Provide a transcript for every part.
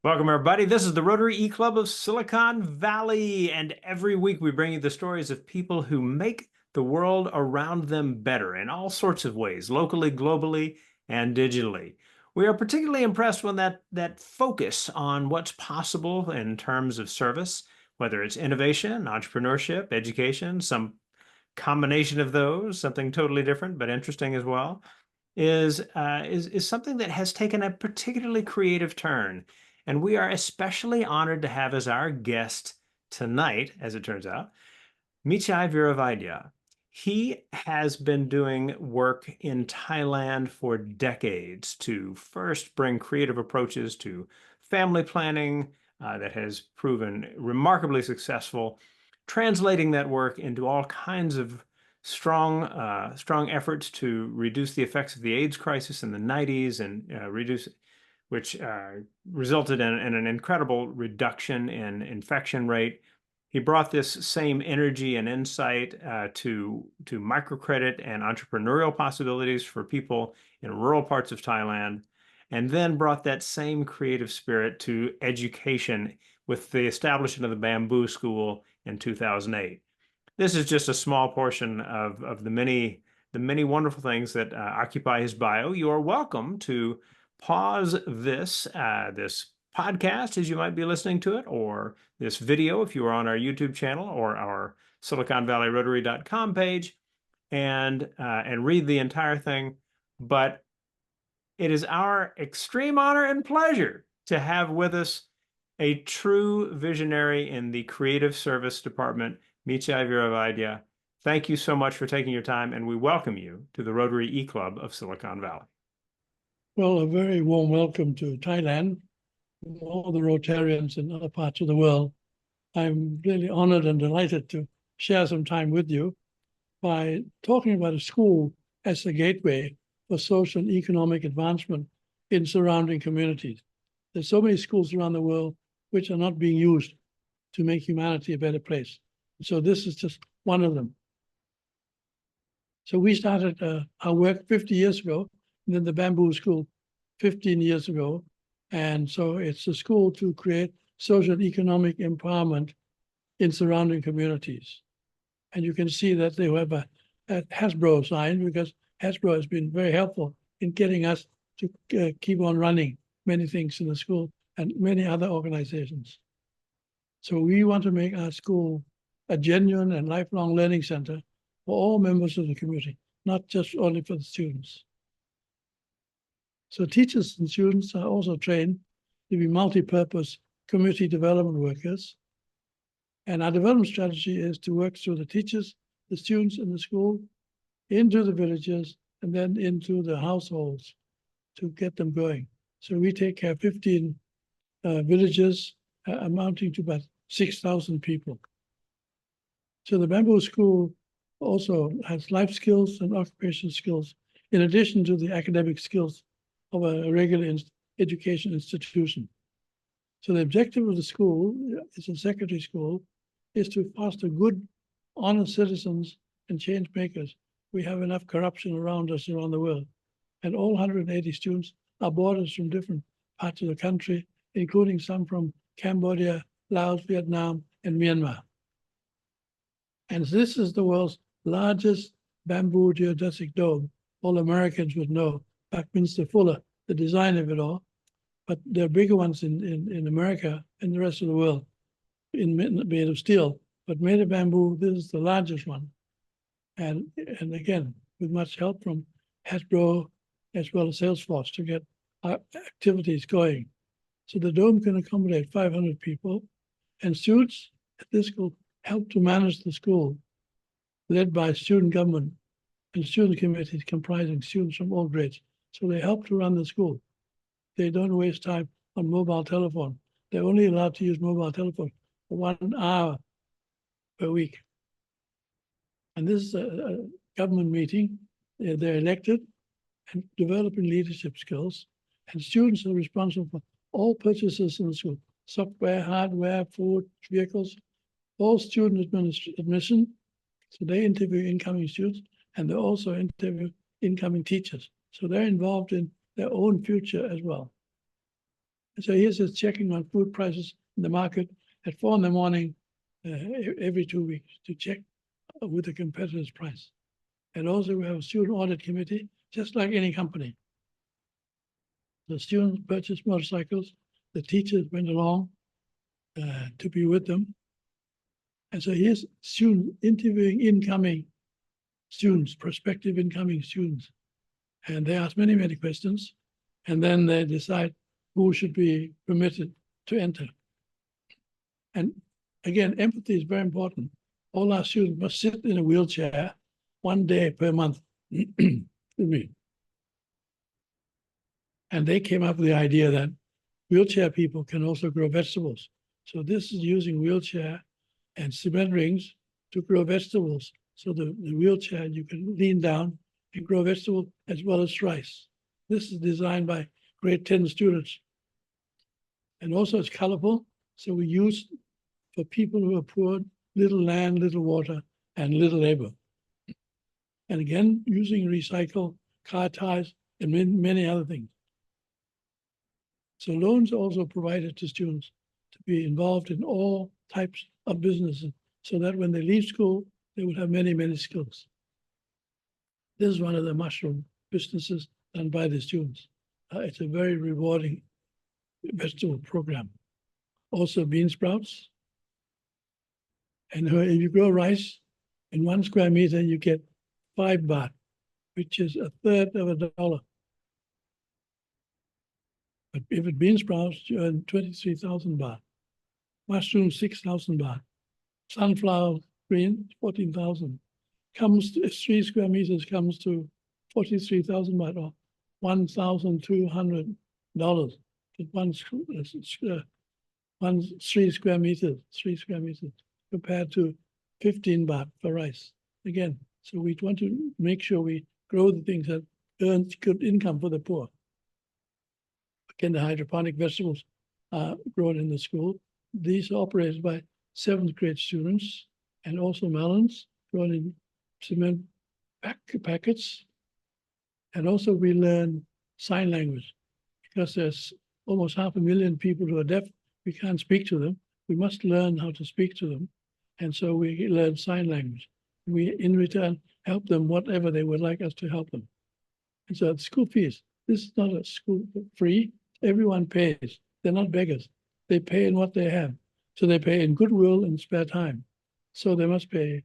Welcome, everybody. This is the Rotary E-Club of Silicon Valley, and every week we bring you the stories of people who make the world around them better in all sorts of ways, locally, globally, and digitally. We are particularly impressed when that focus on what's possible in terms of service, whether it's innovation, entrepreneurship, education, some combination of those, something totally different but interesting as well, is something that has taken a particularly creative turn. And we are especially honored to have as our guest tonight, as it turns out, Mechai Viravaidya. He has been doing work in Thailand for decades to first bring creative approaches to family planning that has proven remarkably successful, translating that work into all kinds of strong efforts to reduce the effects of the AIDS crisis in the 90s and which resulted in an incredible reduction in infection rate. He brought this same energy and insight to microcredit and entrepreneurial possibilities for people in rural parts of Thailand, and then brought that same creative spirit to education with the establishment of the Bamboo School in 2008. This is just a small portion of the many wonderful things that occupy his bio. You are welcome to pause this podcast as you might be listening to it, or this video if you are on our YouTube channel or our SiliconValleyRotary.com page, and read the entire thing. But it is our extreme honor and pleasure to have with us a true visionary in the creative service department, Mechai Viravaidya. Thank you so much for taking your time, and we welcome you to the Rotary E-Club of Silicon Valley. Well, a very warm welcome to Thailand, all the Rotarians in other parts of the world. I'm really honored and delighted to share some time with you by talking about a school as a gateway for social and economic advancement in surrounding communities. There's so many schools around the world which are not being used to make humanity a better place. So this is just one of them. So we started our work 50 years ago, and then the Bamboo School 15 years ago. And so it's a school to create social and economic empowerment in surrounding communities. And you can see that they have a Hasbro sign, because Hasbro has been very helpful in getting us to keep on running many things in the school and many other organizations. So we want to make our school a genuine and lifelong learning center for all members of the community, not just only for the students. So teachers and students are also trained to be multi-purpose community development workers. And our development strategy is to work through the teachers, the students in the school, into the villages, and then into the households to get them going. So we take care of 15 villages amounting to about 6,000 people. So the Bamboo School also has life skills and occupational skills, in addition to the academic skills of a regular education institution. So the objective of the school, it's a secondary school, is to foster good, honest citizens and change makers. We have enough corruption around us around the world. And all 180 students are boarders from different parts of the country, including some from Cambodia, Laos, Vietnam, and Myanmar. And this is the world's largest bamboo geodesic dome. All Americans would know, Buckminster Fuller, the designer of it all. But there are bigger ones in America and the rest of the world made of steel. But made of bamboo, this is the largest one. And again, with much help from Hasbro as well as Salesforce to get our activities going. So the dome can accommodate 500 people, and students at this school help to manage the school, led by student government and student committees comprising students from all grades. So they help to run the school. They don't waste time on mobile telephone. They're only allowed to use mobile telephone for 1 hour per week. And this is a government meeting. They're elected and developing leadership skills. And students are responsible for all purchases in the school: software, hardware, food, vehicles, all student admission. So they interview incoming students, and they also interview incoming teachers. So they're involved in their own future as well. And so here's just checking on food prices in the market at 4 in the morning every 2 weeks to check with the competitor's price. And also we have a student audit committee, just like any company. The students purchased motorcycles, the teachers went along to be with them. And so here's student interviewing incoming students, prospective incoming students. And they ask many, many questions. And then they decide who should be permitted to enter. And again, empathy is very important. All our students must sit in a wheelchair 1 day per month. Excuse me. And they came up with the idea that wheelchair people can also grow vegetables. So this is using wheelchair and cement rings to grow vegetables. So the wheelchair, you can lean down and grow vegetables as well as rice. This is designed by grade 10 students. And also it's colorful. So we use for people who are poor, little land, little water, and little labor. And again, using recycle, car tires, and many other things. So loans are also provided to students to be involved in all types of businesses so that when they leave school, they will have many, many skills. This is one of the mushroom businesses done by the students. It's a very rewarding vegetable program. Also bean sprouts. And if you grow rice in 1 square meter, you get 5 baht, which is a third of $1. But if it's bean sprouts, you earn 23,000 baht. Mushrooms, 6,000 baht. Sunflower green, 14,000. Comes to 3 square meters comes to 43,000 baht or $1,200. One 3 square meters, compared to 15 baht for rice. Again, so we want to make sure we grow the things that earn good income for the poor. Again, the hydroponic vegetables are grown in the school. These are operated by 7th grade students, and also melons grown in cement packets. And also we learn sign language because there's almost 500,000 people who are deaf. We can't speak to them. We must learn how to speak to them. And so we learn sign language. We, in return, help them whatever they would like us to help them. And so the school fees, this is not a school free. Everyone pays. They're not beggars. They pay in what they have. So they pay in goodwill and spare time. So they must pay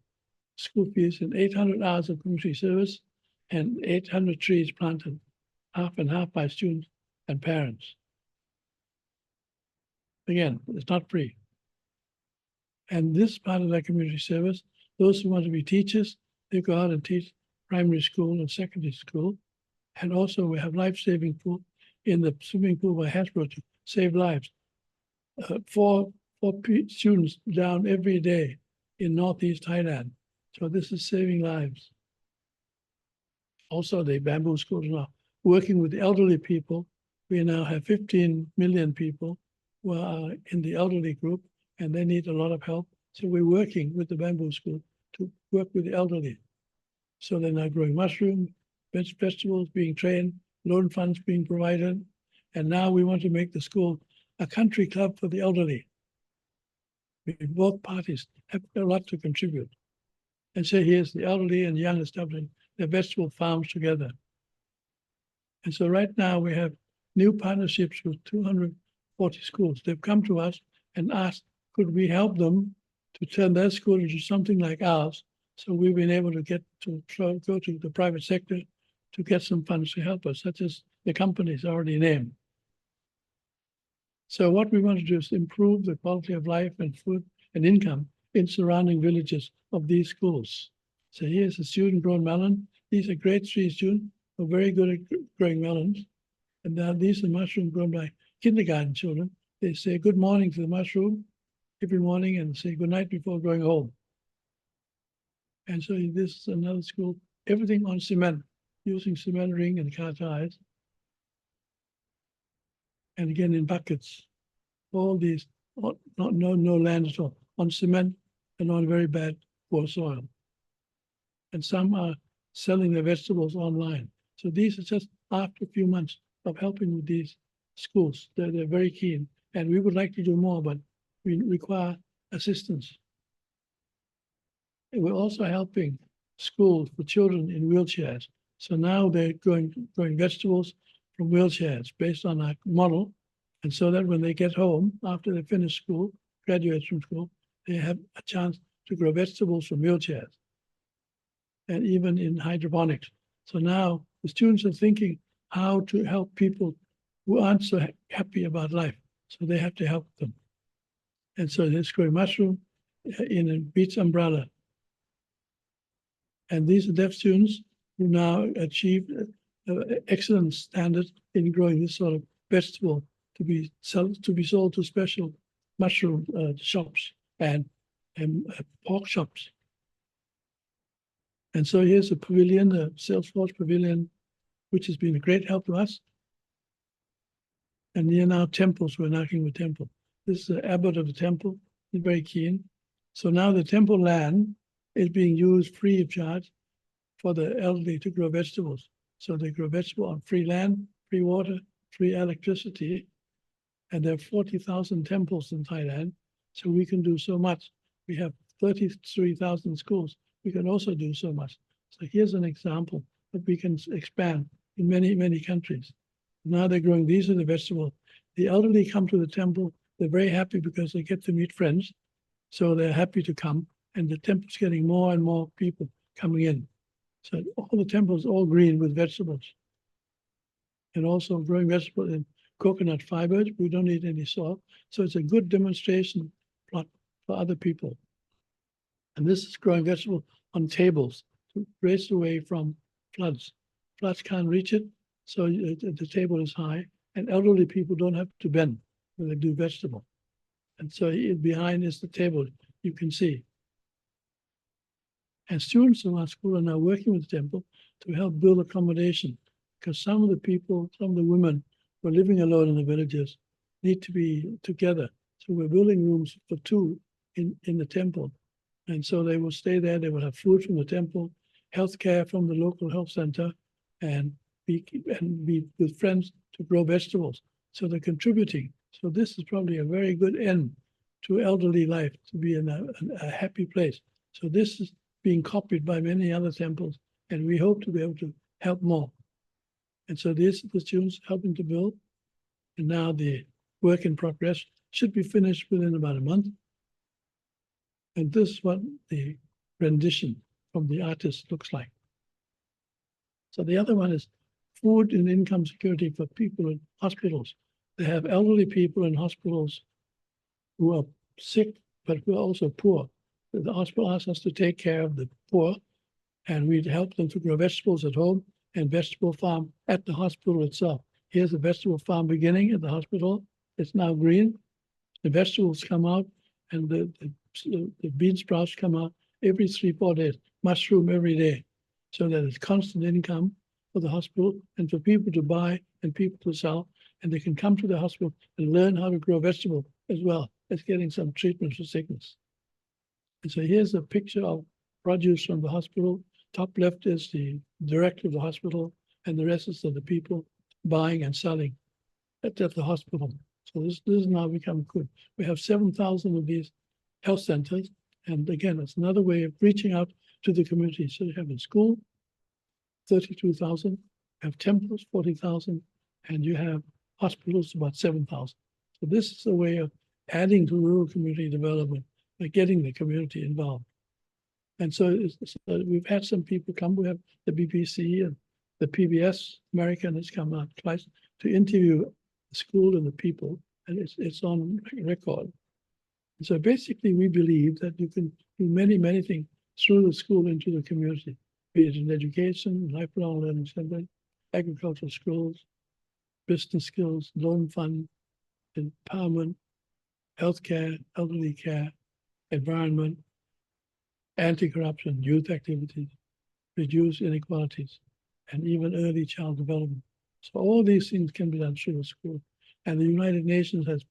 school fees in 800 hours of community service and 800 trees planted, half and half by students and parents. Again, it's not free. And this part of that community service, those who want to be teachers, they go out and teach primary school and secondary school. And also we have life-saving pool in the swimming pool by Hasbro to save lives. 4 students down every day in Northeast Thailand. So this is saving lives. Also, the bamboo schools now working with the elderly people. We now have 15 million people who are in the elderly group, and they need a lot of help. So we're working with the bamboo school to work with the elderly. So they're now growing mushrooms, vegetables being trained, loan funds being provided. And now we want to make the school a country club for the elderly. Both parties have a lot to contribute. And so here's the elderly and young establishing their vegetable farms together. And so right now we have new partnerships with 240 schools. They've come to us and asked, could we help them to turn their school into something like ours? So we've been able to go to the private sector to get some funds to help us, such as the companies already named. So what we want to do is improve the quality of life and food and income in surrounding villages of these schools. So here's a student-grown melon. These are grade 3 students who are very good at growing melons. And now these are mushrooms grown by kindergarten children. They say good morning to the mushroom every morning and say good night before going home. And so this is another school, everything on cement, using cement ring and car tires. And again in buckets, all these, no land at all, on cement and on very bad poor soil. And some are selling their vegetables online. So these are just after a few months of helping with these schools. They're very keen. And we would like to do more, but we require assistance. And we're also helping schools for children in wheelchairs. So now they're growing vegetables from wheelchairs based on our model. And so that when they get home, after they finish school, graduate from school, they have a chance to grow vegetables from wheelchairs and even in hydroponics. So now the students are thinking how to help people who aren't so happy about life. So they have to help them. And so they're growing mushroom in a beach umbrella. And these are deaf students who now achieved excellent standards in growing this sort of vegetable to be sold to special mushroom shops and pork shops. And so here's a pavilion, the Salesforce pavilion, which has been a great help to us. And near now temples, we're knocking the temple. This is the abbot of the temple. He's very keen. So now the temple land is being used free of charge for the elderly to grow vegetables. So they grow vegetables on free land, free water, free electricity. And there are 40,000 temples in Thailand. So we can do so much. We have 33,000 schools. We can also do so much. So here's an example that we can expand in many, many countries. Now they're growing, these are the vegetables. The elderly come to the temple. They're very happy because they get to meet friends. So they're happy to come. And the temple's getting more and more people coming in. So all the temples all green with vegetables. And also growing vegetables in coconut fibers. We don't need any soil. So it's a good demonstration plot for other people. And this is growing vegetables on tables, raised away from floods. Floods can't reach it, so the table is high, and elderly people don't have to bend when they do vegetable. And so behind is the table you can see. And students in our school are now working with the temple to help build accommodation, because some of the people, some of the women who are living alone in the villages need to be together. So we're building rooms for two in the temple. And so they will stay there. They will have food from the temple, healthcare from the local health center, and be with friends to grow vegetables. So they're contributing. So this is probably a very good end to elderly life, to be in a happy place. So this is being copied by many other temples, and we hope to be able to help more. And so these are the students helping to build. And now the work in progress should be finished within about a month. And this is what the rendition from the artist looks like. So the other one is food and income security for people in hospitals. They have elderly people in hospitals who are sick, but who are also poor. The hospital asks us to take care of the poor, and we'd help them to grow vegetables at home and vegetable farm at the hospital itself. Here's a vegetable farm beginning at the hospital. It's now green. The vegetables come out, and the bean sprouts come out every 3-4 days, mushroom every day, so that it's constant income for the hospital and for people to buy and people to sell, and they can come to the hospital and learn how to grow vegetables as well as getting some treatment for sickness. And so here's a picture of produce from the hospital. Top left is the director of the hospital, and the rest is the people buying and selling at the hospital. So this is now become good. We have 7,000 of these health centers. And again, it's another way of reaching out to the community. So you have in school, 32,000, you have temples, 40,000, and you have hospitals, about 7,000. So this is a way of adding to rural community development by getting the community involved. And so we've had some people come. We have the BBC and the PBS American has come out twice to interview the school and the people, and it's on record. And so basically, we believe that you can do many, many things through the school into the community, be it in education, lifelong learning center, agricultural schools, business skills, loan fund, empowerment, healthcare, elderly care, environment, anti-corruption, youth activities, reduce inequalities, and even early child development. So all these things can be done through the school. And the United Nations has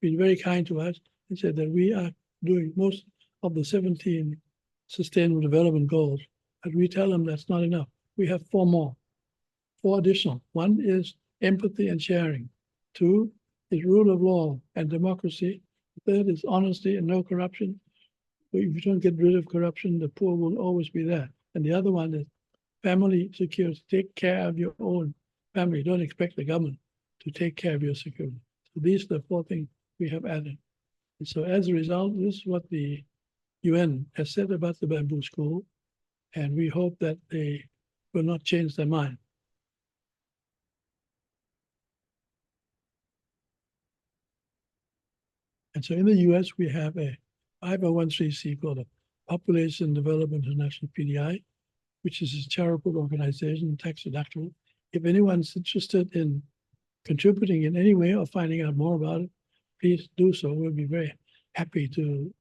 been very kind to us and said that we are doing most of the 17 Sustainable Development Goals, but we tell them that's not enough. We have 4 more, 4 additional. One is empathy and sharing. Two is rule of law and democracy. Third is honesty and no corruption. If you don't get rid of corruption, the poor will always be there. And the other one is family security. Take care of your own family. Don't expect the government to take care of your security. So these are the four things we have added. And so as a result, this is what the UN has said about the bamboo school, and we hope that they will not change their mind. And so in the US, we have a 501c called the Population Development International PDI, which is a charitable organization, tax deductible. If anyone's interested in contributing in any way or finding out more about it, please do so. We'll be very happy to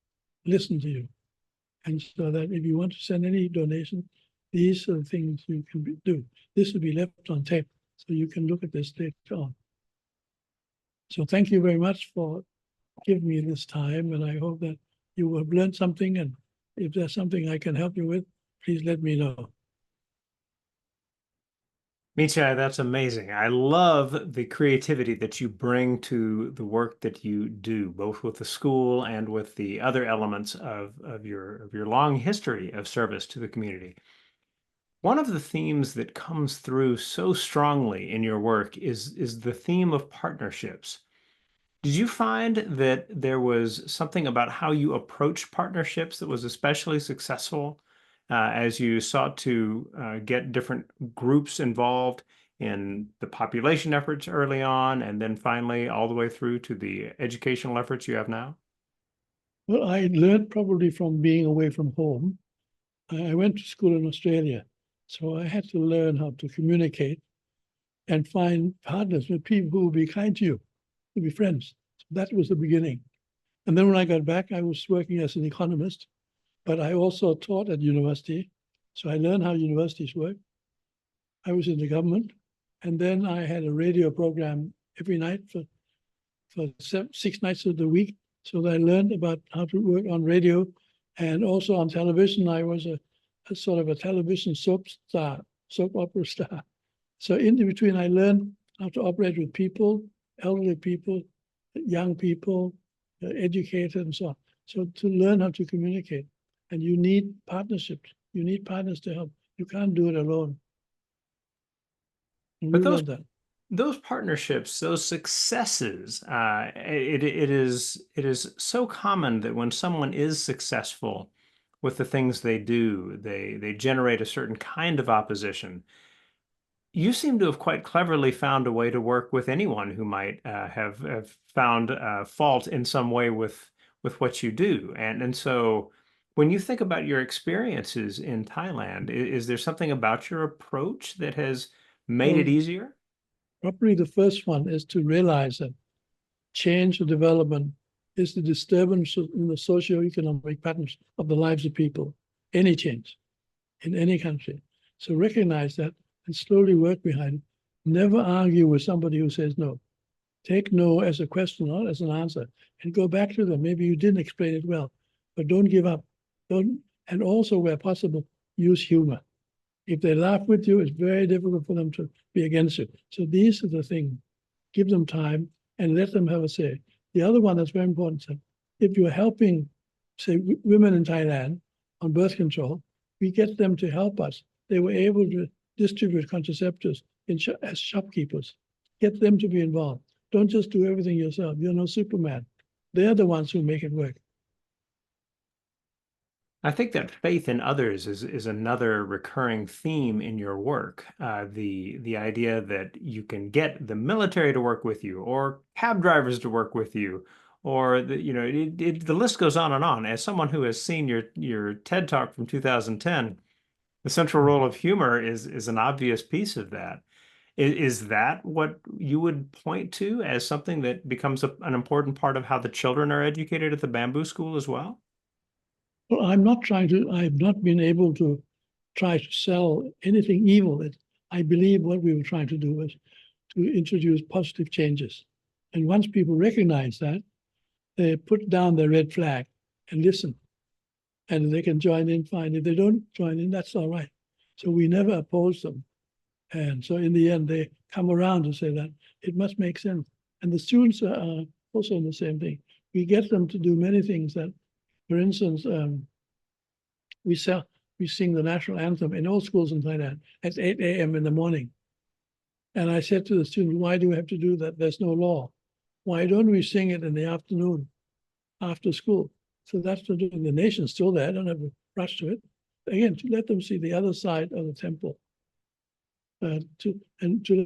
listen to you. And so that if you want to send any donation, these are the things you can do. This will be left on tape, so you can look at this later on. So thank you very much for giving me this time, and I hope that you have learned something, and if there's something I can help you with, please let me know. Mechai, that's amazing. I love the creativity that you bring to the work that you do, both with the school and with the other elements of your long history of service to the community. One of the themes that comes through so strongly in your work is the theme of partnerships. Did you find that there was something about how you approach partnerships that was especially successful as you sought to get different groups involved in the population efforts early on, and then finally all the way through to the educational efforts you have now? Well, I learned probably from being away from home. I went to school in Australia, so I had to learn how to communicate and find partners with people who will be kind to you, to be friends. So that was the beginning. And then when I got back, I was working as an economist, but I also taught at university. So I learned how universities work. I was in the government. And then I had a radio program every night for 6 nights of the week. So I learned about how to work on radio and also on television. I was a sort of a television soap opera star. So in between, I learned how to operate with people, elderly people, young people, educated, and so on. So to learn how to communicate, and you need partnerships. You need partners to help. You can't do it alone. And we But those learned that. those partnerships, those successes, it is so common that when someone is successful with the things they do, they generate a certain kind of opposition. You seem to have quite cleverly found a way to work with anyone who might have found fault in some way with what you do. And so when you think about your experiences in Thailand, is there something about your approach that has made it Well, easier? probably the first one is to realize that change or development is the disturbance in the socio-economic patterns of the lives of people. Any change in any country. So recognize that and slowly work behind it. Never argue with somebody who says no. Take no as a question, not as an answer, and go back to them. Maybe you didn't explain it well, but don't give up. Don't, and also, where possible, use humor. If they laugh with you, it's very difficult for them to be against you. So these are the things. Give them time and let them have a say. The other one that's very important, if you're helping, say, women in Thailand on birth control, we get them to help us. They were able to distribute contraceptives as shopkeepers. Get them to be involved. Don't just do everything yourself. You're no Superman. They're the ones who make it work. I think that faith in others is another recurring theme in your work. The idea that you can get the military to work with you, or cab drivers to work with you, or the list goes on and on. As someone who has seen your TED Talk from 2010, the central role of humor is an obvious piece of that. Is that what you would point to as something that becomes an important part of how the children are educated at the Bamboo School as well? Well, I've not been able to try to sell anything evil. I believe what we were trying to do was to introduce positive changes. And once people recognize that, they put down their red flag and listen. And they can join in fine. If they don't join in, that's all right. So we never oppose them. And so in the end, they come around to say that it must make sense. And the students are also in the same thing. We get them to do many things that, for instance, we sing the national anthem in all schools in Thailand at 8 a.m. in the morning. And I said to the students, why do we have to do that? There's no law. Why don't we sing it in the afternoon after school? So that's what the nation's still there. I don't have to rush to it. Again, to let them see the other side of the temple. To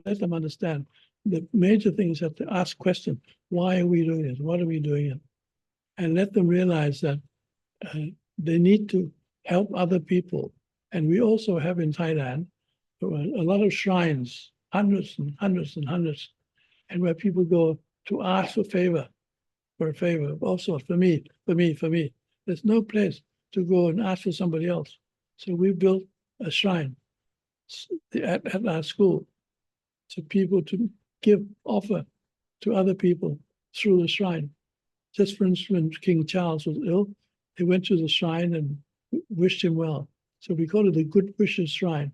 let them understand the major things that to ask questions. Why are we doing this? What are we doing it? And let them realize that they need to help other people. And we also have in Thailand a lot of shrines, hundreds and hundreds and hundreds, and where people go to ask for a favor, also for me. There's no place to go and ask for somebody else. So we built a shrine at our school, so people to offer to other people through the shrine. Just for instance, when King Charles was ill, they went to the shrine and wished him well. So we call it the Good Wishes Shrine.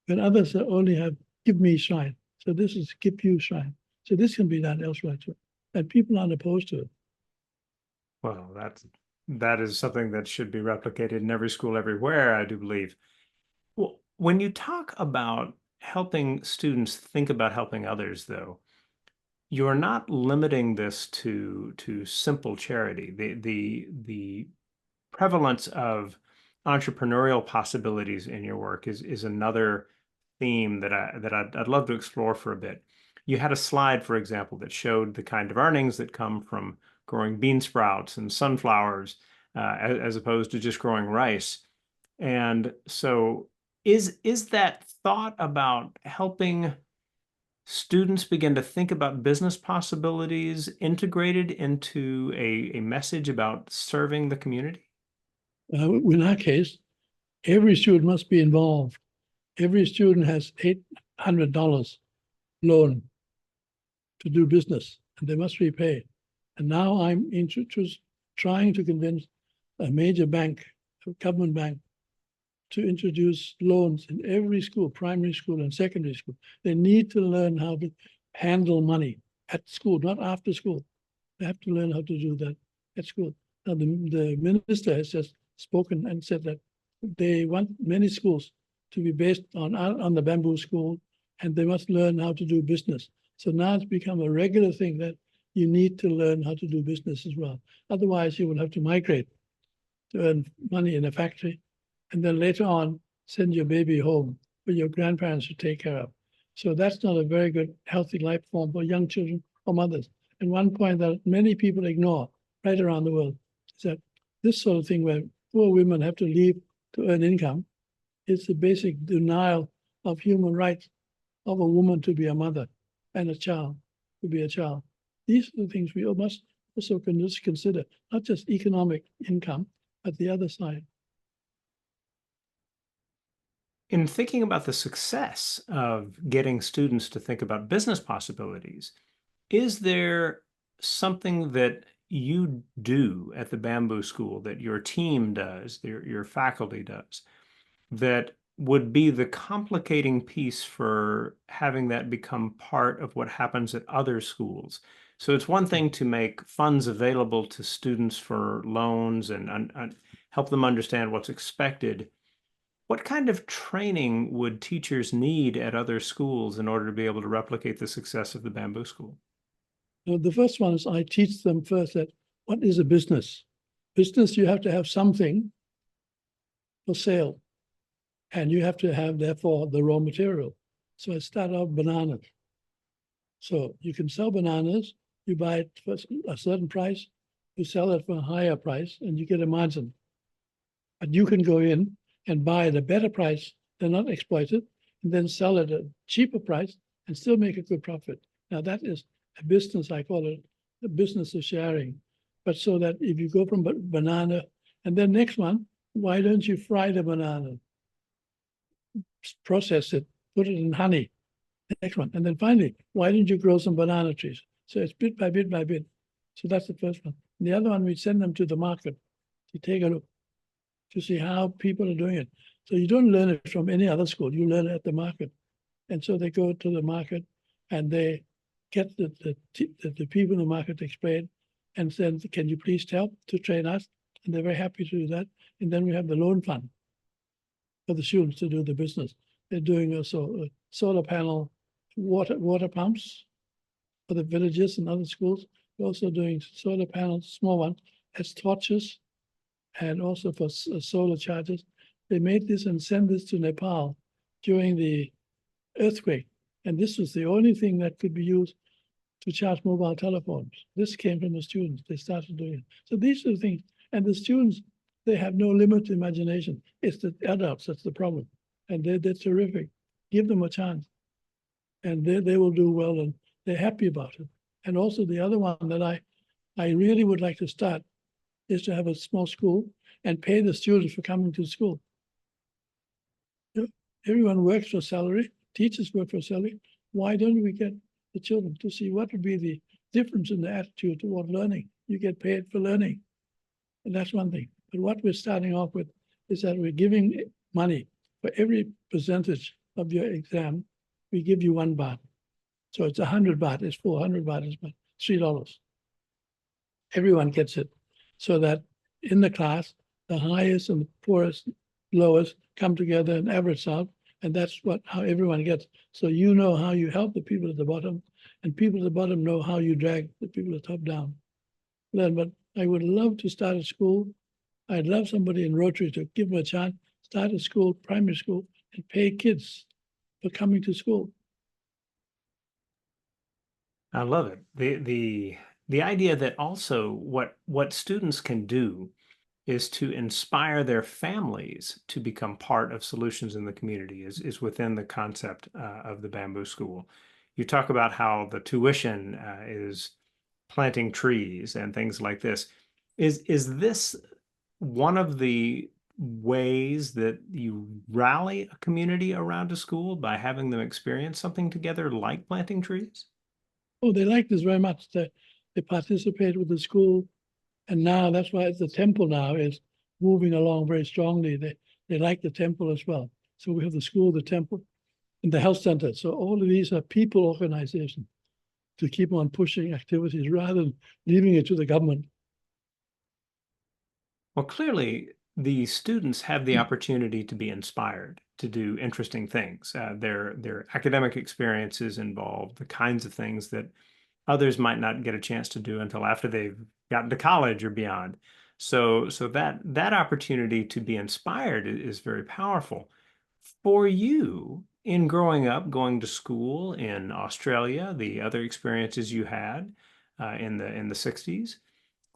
When others only have Give Me Shrine. So this is Give You Shrine. So this can be done elsewhere too. And people aren't opposed to it. Well, that is something that should be replicated in every school everywhere, I do believe. Well, when you talk about helping students think about helping others, though, you're not limiting this to simple charity. The prevalence of entrepreneurial possibilities in your work is another theme that I'd love to explore for a bit. You had a slide, for example, that showed the kind of earnings that come from growing bean sprouts and sunflowers, as opposed to just growing rice. And so, is that thought about helping students begin to think about business possibilities integrated into a message about serving the community? In our case, every student must be involved. Every student has $800 loan to do business, and they must repay. And now I'm trying to convince a major bank, a government bank, to introduce loans in every school, primary school and secondary school. They need to learn how to handle money at school, not after school. They have to learn how to do that at school. Now, the minister has just spoken and said that they want many schools to be based on the bamboo school, and they must learn how to do business. So now it's become a regular thing that you need to learn how to do business as well. Otherwise, you will have to migrate to earn money in a factory, and then later on, send your baby home for your grandparents to take care of. So that's not a very good, healthy life form for young children or mothers. And one point that many people ignore right around the world is that this sort of thing where poor women have to leave to earn income is the basic denial of human rights of a woman to be a mother and a child to be a child. These are the things we must also consider, not just economic income, but the other side. In thinking about the success of getting students to think about business possibilities, is there something that you do at the Bamboo School, that your team does, your faculty does, that would be the complicating piece for having that become part of what happens at other schools? So it's one thing to make funds available to students for loans and help them understand what's expected. What kind of training would teachers need at other schools in order to be able to replicate the success of the Bamboo School? The first one is I teach them first that what is a business? Business, you have to have something for sale, and you have to have, therefore, the raw material. So I start out bananas. So you can sell bananas, you buy it for a certain price, you sell it for a higher price, and you get a margin. But you can go in and buy at a better price, they're not exploited, and then sell it at a cheaper price and still make a good profit. Now that is a business, I call it the business of sharing. But so that if you go from banana, and then next one, why don't you fry the banana? Process it, put it in honey. Next one. And then finally, why don't you grow some banana trees? So it's bit by bit by bit. So that's the first one. And the other one, we send them to the market to take a look, to see how people are doing it. So you don't learn it from any other school, you learn it at the market. And so they go to the market and they get the people in the market to explain, and then can you please help to train us? And they're very happy to do that. And then we have the loan fund for the students to do the business. They're doing also a solar panel, water pumps for the villages and other schools. We're also doing solar panels, small ones, as torches, and also for solar chargers. They made this and sent this to Nepal during the earthquake. And this was the only thing that could be used to charge mobile telephones. This came from the students. They started doing it. So these are the things. And the students, they have no limited imagination. It's the adults that's the problem. And they're terrific. Give them a chance. And they will do well, and they're happy about it. And also the other one that I really would like to start is to have a small school and pay the students for coming to school. Everyone works for salary, teachers work for salary. Why don't we get the children to see what would be the difference in the attitude toward learning? You get paid for learning. And that's one thing. But what we're starting off with is that we're giving money for every percentage of your exam. We give you 1 baht. So it's 100 baht, it's 400 baht, it's about $3. Everyone gets it. So that in the class, the highest and the poorest, lowest come together and average out. And that's how everyone gets. So you know how you help the people at the bottom, and people at the bottom know how you drag the people at the top down. But I would love to start a school. I'd love somebody in Rotary to give them a chance, start a school, primary school, and pay kids for coming to school. I love it. The idea that also what students can do is to inspire their families to become part of solutions in the community is within the concept of the Bamboo School. You talk about how the tuition is planting trees and things like this. Is this one of the ways that you rally a community around a school, by having them experience something together like planting trees? Oh, they like this very much. They participate with the school. And now that's why the temple now is moving along very strongly. They like the temple as well. So we have the school, the temple, and the health center. So all of these are people organizations to keep on pushing activities rather than leaving it to the government. Well, clearly, the students have the opportunity to be inspired to do interesting things. Their academic experiences involve the kinds of things that others might not get a chance to do until after they've gotten to college or beyond. So that opportunity to be inspired is very powerful. For you, in growing up, going to school in Australia, the other experiences you had in the 60s,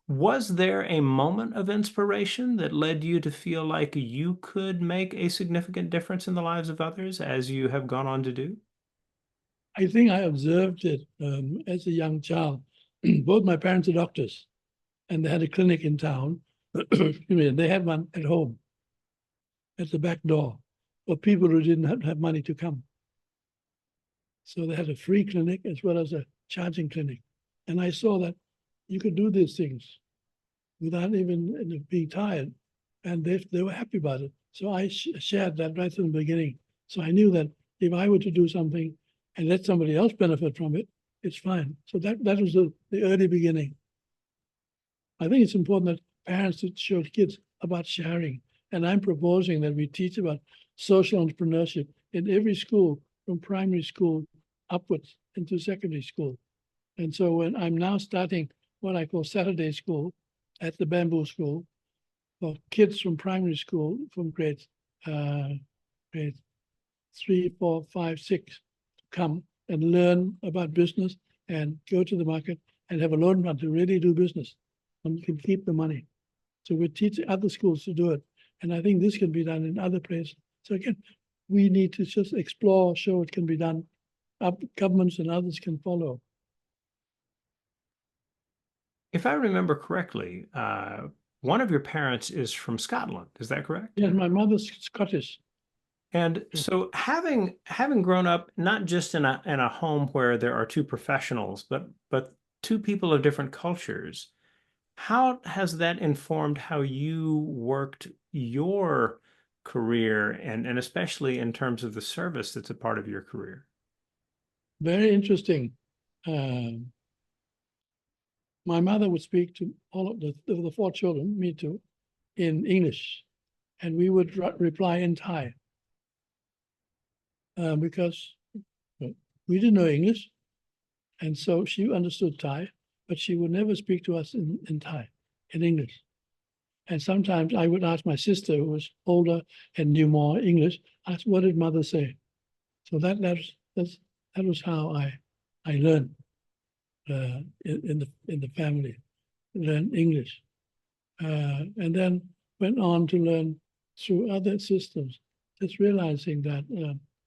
was there a moment of inspiration that led you to feel like you could make a significant difference in the lives of others as you have gone on to do? I think I observed it as a young child. Both my parents are doctors, and they had a clinic in town. They had one at home, at the back door, for people who didn't have money to come. So they had a free clinic as well as a charging clinic. And I saw that you could do these things without even being tired. And they were happy about it. So I shared that right from the beginning. So I knew that if I were to do something and let somebody else benefit from it, it's fine. So that was the early beginning. I think it's important that parents should show kids about sharing. And I'm proposing that we teach about social entrepreneurship in every school, from primary school upwards into secondary school. And so when I'm now starting what I call Saturday school at the Bamboo School for kids from primary school, from grades 3, 4, 5, 6, to come and learn about business and go to the market and have a loan fund to really do business, and you can keep the money. So we teach other schools to do it. And I think this can be done in other places. So again, we need to just explore, show it can be done. Governments and others can follow. If I remember correctly, one of your parents is from Scotland. Is that correct? Yes, my mother's Scottish. And so having grown up not just in a home where there are two professionals, but two people of different cultures, how has that informed how you worked your career, and especially in terms of the service that's a part of your career? Very interesting. My mother would speak to all of the four children, me too, in English, and we would reply in Thai because we didn't know English, and so she understood Thai, but she would never speak to us in Thai, in English. And sometimes I would ask my sister, who was older and knew more English, ask, what did mother say? So that was how I learned in the family, learn English, and then went on to learn through other systems. Just realizing that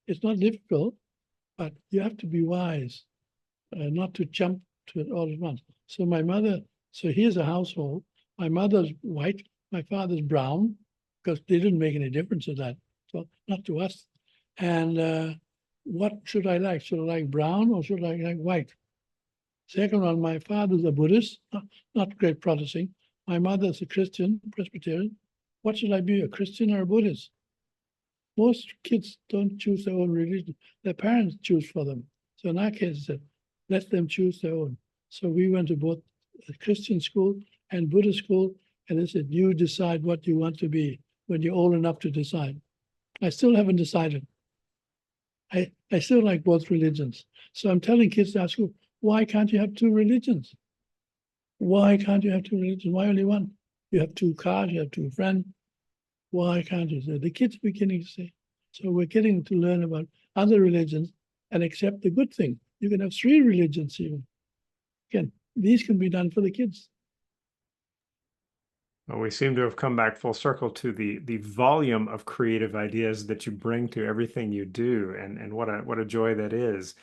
it's not difficult, but you have to be wise, not to jump to it all at once. So here's a household. My mother's white, my father's brown, because they didn't make any difference to that. So not to us. And what should I like? Should I like brown or should I like white? Second one, my father's a Buddhist, not great Protestant. My mother's a Christian, Presbyterian. What should I be, a Christian or a Buddhist? Most kids don't choose their own religion. Their parents choose for them. So in our case, let them choose their own. So we went to both a Christian school and Buddhist school, and they said, you decide what you want to be when you're old enough to decide. I still haven't decided. I still like both religions. So I'm telling kids at school, why can't you have two religions? Why can't you have two religions? Why only one? You have two cars, you have two friends. Why can't you? So the kids are beginning to say. So we're getting to learn about other religions and accept the good thing. You can have three religions even. Again, these can be done for the kids. Well, we seem to have come back full circle to the volume of creative ideas that you bring to everything you do, and what a joy that is.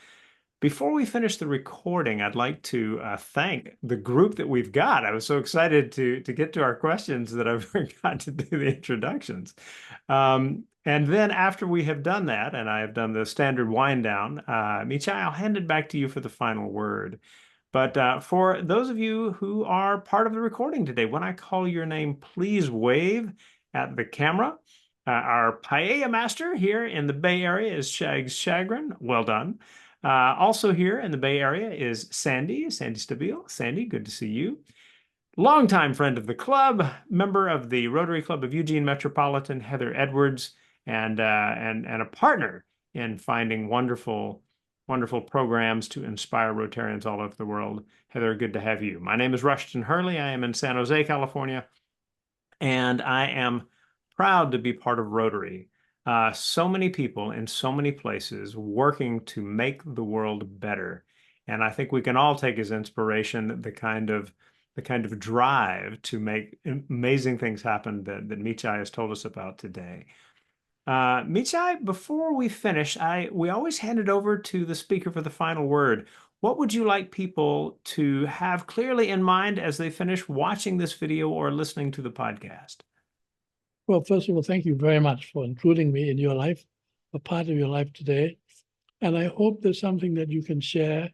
Before we finish the recording, I'd like to thank the group that we've got. I was so excited to get to our questions that I forgot to do the introductions. And then after we have done that, and I have done the standard wind down, Mechai, I'll hand it back to you for the final word. But for those of you who are part of the recording today, when I call your name, please wave at the camera. Our paella master here in the Bay Area is Shags Chagrin. Well done. Also here in the Bay Area is Sandy Stabile. Sandy, good to see you. Longtime friend of the club, member of the Rotary Club of Eugene Metropolitan, Heather Edwards, and a partner in finding wonderful programs to inspire Rotarians all over the world. Heather, good to have you. My name is Rushton Hurley. I am in San Jose, California, and I am proud to be part of Rotary. So many people in so many places working to make the world better. And I think we can all take as inspiration the kind of drive to make amazing things happen that Mechai has told us about today. Mechai, before we finish, we always hand it over to the speaker for the final word. What would you like people to have clearly in mind as they finish watching this video or listening to the podcast? Well, first of all, thank you very much for including me in your life, a part of your life today. And I hope there's something that you can share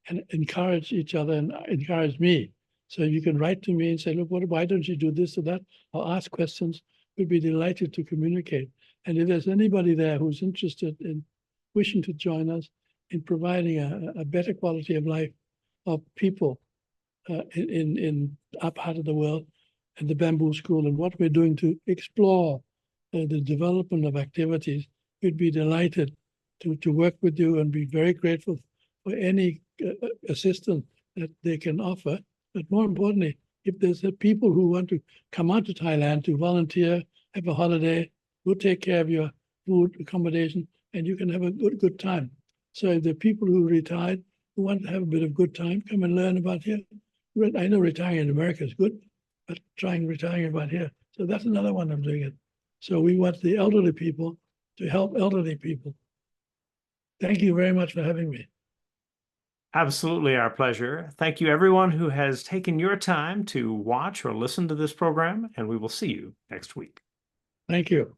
and encourage each other and encourage me. So you can write to me and say, look, why don't you do this or that? Or ask questions. We'd be delighted to communicate. And if there's anybody there who's interested in wishing to join us in providing a better quality of life of people in our part of the world, and the Bamboo School, and what we're doing to explore the development of activities, we'd be delighted to work with you and be very grateful for any assistance that they can offer. But more importantly, if there's people who want to come out to Thailand to volunteer, have a holiday, we'll take care of your food, accommodation, and you can have a good time. So if there are people who retired who want to have a bit of good time, come and learn about here. I know retiring in America is good, but trying retiring about here. So that's another one I'm doing it. So we want the elderly people to help elderly people. Thank you very much for having me. Absolutely our pleasure. Thank you everyone who has taken your time to watch or listen to this program, and we will see you next week. Thank you.